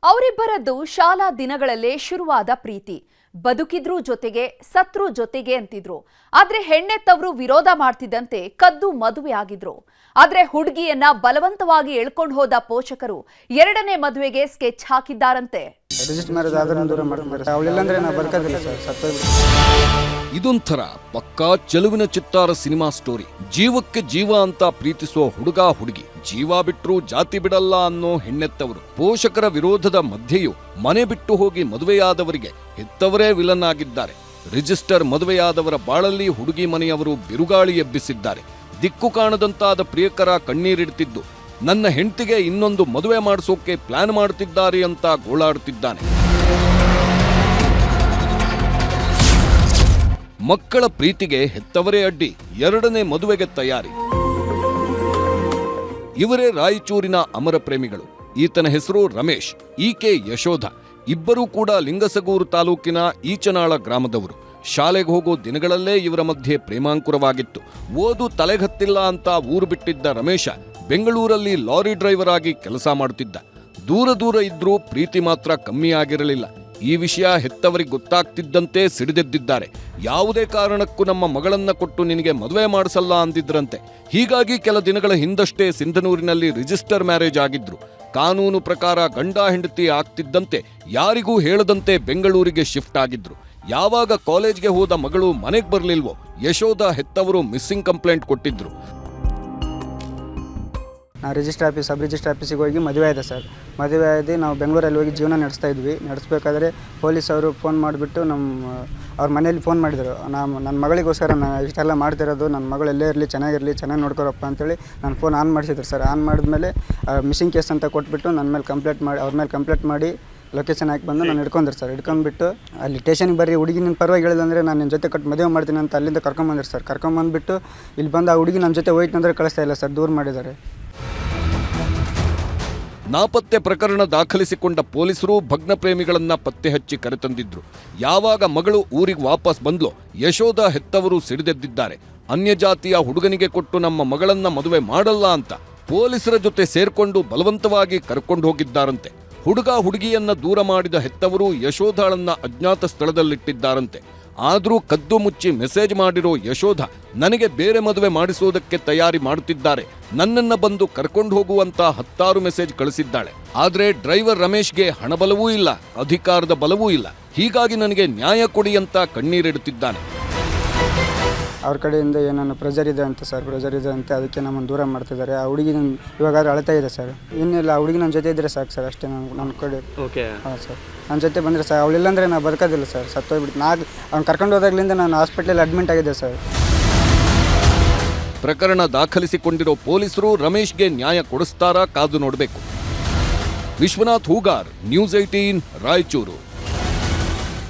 ಅವರಿಬ್ಬರದ್ದು ಶಾಲಾ ದಿನಗಳಲ್ಲೇ ಶುರುವಾದ ಪ್ರೀತಿ. ಬದುಕಿದ್ರೂ ಜೊತೆಗೆ ಸತ್ರು ಜೊತೆಗೆ ಅಂತಿದ್ರು. ಆದ್ರೆ ಹೆಣ್ಣೆತ್ತವರು ವಿರೋಧ ಮಾಡ್ತಿದ್ದಂತೆ ಕದ್ದು ಮದುವೆ ಆಗಿದ್ರು. ಆದ್ರೆ ಹುಡುಗಿಯನ್ನ ಬಲವಂತವಾಗಿ ಎಳ್ಕೊಂಡು ಹೋದ ಪೋಷಕರು ಎರಡನೇ ಮದುವೆಗೆ ಸ್ಕೆಚ್ ಹಾಕಿದ್ದಾರಂತೆ. ಇದೊಂಥರ ಪಕ್ಕಾ ಚೆಲುವಿನ ಚಿತ್ತಾರ ಸಿನಿಮಾ ಸ್ಟೋರಿ. ಜೀವಕ್ಕೆ ಜೀವ ಅಂತ ಪ್ರೀತಿಸುವ ಹುಡುಗ ಹುಡುಗಿ, ಜೀವ ಬಿಟ್ರೂ ಜಾತಿ ಬಿಡಲ್ಲ ಅನ್ನೋ ಹೆಣ್ಣೆತ್ತವರು, ಪೋಷಕರ ವಿರೋಧದ ಮಧ್ಯೆಯೂ ಮನೆ ಬಿಟ್ಟು ಹೋಗಿ ಮದುವೆಯಾದವರಿಗೆ ಹೆತ್ತವರೇ ವಿಲನ್ ಆಗಿದ್ದಾರೆ. ರಿಜಿಸ್ಟರ್ ಮದುವೆಯಾದವರ ಬಾಳಲ್ಲಿ ಹುಡುಗಿ ಮನೆಯವರು ಬಿರುಗಾಳಿ ಎಬ್ಬಿಸಿದ್ದಾರೆ. ದಿಕ್ಕು ಕಾಣದಂತಾದ ಪ್ರಿಯಕರ ಕಣ್ಣೀರಿಡ್ತಿದ್ದು, ನನ್ನ ಹೆಂಡತಿಗೆ ಇನ್ನೊಂದು ಮದುವೆ ಮಾಡಿಸೋಕೆ ಪ್ಲಾನ್ ಮಾಡುತ್ತಿದ್ದಾರೆ ಅಂತ ಗೋಳಾಡುತ್ತಿದ್ದಾನೆ. ಮಕ್ಕಳ ಪ್ರೀತಿಗೆ ಹೆತ್ತವರೇ ಅಡ್ಡಿ, ಎರಡನೇ ಮದುವೆಗೆ ತಯಾರಿ. ಇವರೇ ರಾಯಚೂರಿನ ಅಮರ ಪ್ರೇಮಿಗಳು. ಈತನ ಹೆಸರು ರಮೇಶ್, ಈಕೆ ಯಶೋಧ. ಇಬ್ಬರೂ ಕೂಡ ಲಿಂಗಸಗೂರು ತಾಲೂಕಿನ ಈಚನಾಳ ಗ್ರಾಮದವರು. ಶಾಲೆಗೆ ಹೋಗೋ ದಿನಗಳಲ್ಲೇ ಇವರ ಮಧ್ಯೆ ಪ್ರೇಮಾಂಕುರವಾಗಿತ್ತು. ಓದು ತಲೆಗತ್ತಿಲ್ಲ ಅಂತ ಊರು ಬಿಟ್ಟಿದ್ದ ರಮೇಶ ಬೆಂಗಳೂರಲ್ಲಿ ಲಾರಿ ಡ್ರೈವರ್ ಆಗಿ ಕೆಲಸ ಮಾಡುತ್ತಿದ್ದ. ದೂರ ದೂರ ಇದ್ರೂ ಪ್ರೀತಿ ಮಾತ್ರ ಕಮ್ಮಿ ಆಗಿರಲಿಲ್ಲ. ಈ ವಿಷಯ ಹೆತ್ತವರಿಗೆ ಗೊತ್ತಾಗ್ತಿದ್ದಂತೆ ಸಿಡಿದೆದ್ದಿದ್ದಾರೆ. ಯಾವುದೇ ಕಾರಣಕ್ಕೂ ನಮ್ಮ ಮಗಳನ್ನ ಕೊಟ್ಟು ನಿನಗೆ ಮದುವೆ ಮಾಡಿಸಲ್ಲ ಅಂದಿದ್ರಂತೆ. ಹೀಗಾಗಿ ಕೆಲ ದಿನಗಳ ಹಿಂದಷ್ಟೇ ಸಿಂಧನೂರಿನಲ್ಲಿ ರಿಜಿಸ್ಟರ್ ಮ್ಯಾರೇಜ್ ಆಗಿದ್ರು. ಕಾನೂನು ಪ್ರಕಾರ ಗಂಡ ಹೆಂಡತಿ ಆಗ್ತಿದ್ದಂತೆ ಯಾರಿಗೂ ಹೇಳದಂತೆ ಬೆಂಗಳೂರಿಗೆ ಶಿಫ್ಟ್ ಆಗಿದ್ರು. ಯಾವಾಗ ಕಾಲೇಜ್ಗೆ ಹೋದ ಮಗಳು ಮನೆಗೆ ಬರಲಿಲ್ವೋ, ಯಶೋಧ ಹೆತ್ತವರು ಮಿಸ್ಸಿಂಗ್ ಕಂಪ್ಲೇಂಟ್ ಕೊಟ್ಟಿದ್ರು. ನಾವು ರಿಜಿಸ್ಟರ್ ಆಫೀಸ್, ಸಬ್ ರಿಜಿಸ್ಟರ್ ಆಫೀಸಿಗೆ ಹೋಗಿ ಮದುವೆ ಆಯಿದೆ ಸರ್. ಮದುವೆ ಆಗಿ ನಾವು ಬೆಂಗಳೂರಲ್ಲಿ ಹೋಗಿ ಜೀವನ ನಡೆಸ್ತಾ ಇದ್ವಿ. ನಡೆಸಬೇಕಾದ್ರೆ ಪೊಲೀಸವರು ಫೋನ್ ಮಾಡಿಬಿಟ್ಟು ಅವ್ರ ಮನೇಲಿ ಫೋನ್ ಮಾಡಿದರು. ನನ್ನ ಮಗಳಿಗೋಸ್ಕರ ನಾನು ಇಷ್ಟೆಲ್ಲ ಮಾಡ್ತಿರೋದು, ನನ್ನ ಮಗಳು ಎಲ್ಲೇ ಇರಲಿ, ಚೆನ್ನಾಗಿ ನೋಡ್ಕೊರಪ್ಪ ಅಂತೇಳಿ ನಾನು ಫೋನ್ ಆನ್ ಮಾಡಿಸಿದ್ರು ಸರ್. ಆನ್ ಮಾಡಿದ್ಮೇಲೆ ಮಿಸ್ಸಿಂಗ್ ಕೇಸ್ ಅಂತ ಕೊಟ್ಬಿಟ್ಟು ನನ್ನ ಮೇಲೆ ಅವ್ರ ಮೇಲೆ ಕಂಪ್ಲೇಂಟ್ ಮಾಡಿ ಲೊಕೇಶನ್ ಹಾಕಿ ಬಂದು ನಾನು ಹಿಡ್ಕೊಂಡ್ರು ಸರ್. ಹಿಡ್ಕೊಂಡ್ಬಿಟ್ಟು ಅಲ್ಲಿ ಸ್ಟೇಷನ್ಗೆ ಬರ್ರಿ, ಹುಡುಗಿ ನಿನ್ನ ಪರವಾಗಿ ಹೇಳಿದಂದರೆ ನಾನು ನಿನ್ನ ಜೊತೆ ಮದುವೆ ಮಾಡ್ತೀನಿ ಅಂತ ಅಲ್ಲಿಂದ ಕರ್ಕೊಂಬಂದಿರು ಸರ್. ಕರ್ಕೊಂಬಂದುಬಿಟ್ಟು ಇಲ್ಲಿ ಬಂದು ಆ ಹುಡುಗಿ ನನ್ನ ಜೊತೆ ಹೋಯ್ತಂದ್ರೆ ಕಳಿಸ್ತಾ ಇಲ್ಲ ಸರ್, ದೂರ ಮಾಡಿದ್ದಾರೆ. ನಾಪತ್ತೆ ಪ್ರಕರಣ ದಾಖಲಿಸಿಕೊಂಡ ಪೊಲೀಸರು ಭಗ್ನ ಪ್ರೇಮಿಗಳನ್ನ ಪತ್ತೆ ಹಚ್ಚಿ ಕರೆತಂದಿದ್ರು. ಯಾವಾಗ ಮಗಳು ಊರಿಗೆ ವಾಪಸ್ ಬಂದ್ಲೋ, ಯಶೋಧ ಹೆತ್ತವರು ಸಿಡಿದೆದ್ದಿದ್ದಾರೆ. ಅನ್ಯ ಜಾತಿಯ ಹುಡುಗನಿಗೆ ಕೊಟ್ಟು ನಮ್ಮ ಮಗಳನ್ನ ಮದುವೆ ಮಾಡಲ್ಲ ಅಂತ ಪೊಲೀಸರ ಜೊತೆ ಸೇರ್ಕೊಂಡು ಬಲವಂತವಾಗಿ ಕರ್ಕೊಂಡು ಹೋಗಿದ್ದಾರಂತೆ. ಹುಡುಗ ಹುಡುಗಿಯನ್ನ ದೂರ ಮಾಡಿದ ಹೆತ್ತವರು ಯಶೋಧಳನ್ನ ಅಜ್ಞಾತ ಸ್ಥಳದಲ್ಲಿಟ್ಟಿದ್ದಾರಂತೆ. ಆದರೂ ಕದ್ದು ಮುಚ್ಚಿ ಮೆಸೇಜ್ ಮಾಡಿರೋ ಯಶೋಧ ನನಗೆ ಬೇರೆ ಮದುವೆ ಮಾಡಿಸೋದಕ್ಕೆ ತಯಾರಿ ಮಾಡುತ್ತಿದ್ದಾರೆ, ನನ್ನನ್ನ ಬಂದು ಕರ್ಕೊಂಡು ಹೋಗುವಂತ 10 ಮೆಸೇಜ್ ಕಳಿಸಿದ್ದಾಳೆ. ಆದ್ರೆ ಡ್ರೈವರ್ ರಮೇಶ್ಗೆ ಹಣಬಲವೂ ಇಲ್ಲ, ಅಧಿಕಾರದ ಬಲವೂ ಇಲ್ಲ. ಹೀಗಾಗಿ ನನಗೆ ನ್ಯಾಯ ಕೊಡಿ ಅಂತ ಕಣ್ಣೀರಿಡುತ್ತಿದ್ದಾನೆ. ಅವ್ರ ಕಡೆಯಿಂದ ಏನಾನು ಪ್ರೆಷರ್ ಇದೆ ಅಂತ ಸರ್, ಅದಕ್ಕೆ ನಮ್ಮನ್ನು ದೂರ ಮಾಡ್ತಿದ್ದಾರೆ. ಆ ಹುಡುಗಿ ಇವಾಗಾದ್ರೂ ಅಳ್ತಾ ಇದೆ ಸರ್. ಇನ್ನಿಲ್ಲ, ಆ ಹುಡುಗಿ ನನ್ನ ಜೊತೆ ಇದ್ದರೆ ಸಾಕು ಸರ್, ಅಷ್ಟೇ. ನನ್ನ ಕಡೆ ಹಾಂ ಸರ್, ನನ್ನ ಜೊತೆ ಬಂದರೆ ಸರ್. ಅವಳಿಲ್ಲಾಂದರೆ ನಾನು ಬದುಕೋದಿಲ್ಲ ಸರ್, ಸತ್ತೋಗ್ಬಿಟ್ಟು. ಅವ್ನು ಕರ್ಕೊಂಡು ಹೋದಾಗ್ಲಿಂದ ನಾನು ಹಾಸ್ಪಿಟ್ಲಲ್ಲಿ ಅಡ್ಮಿಟ್ ಆಗಿದೆ ಸರ್. ಪ್ರಕರಣ ದಾಖಲಿಸಿಕೊಂಡಿರೋ ಪೊಲೀಸರು ರಮೇಶ್ಗೆ ನ್ಯಾಯ ಕೊಡಿಸ್ತಾರಾ ಕಾದು ನೋಡಬೇಕು. ವಿಶ್ವನಾಥ್ ಹೂಗಾರ್, ನ್ಯೂಸ್ 18, ರಾಯಚೂರು.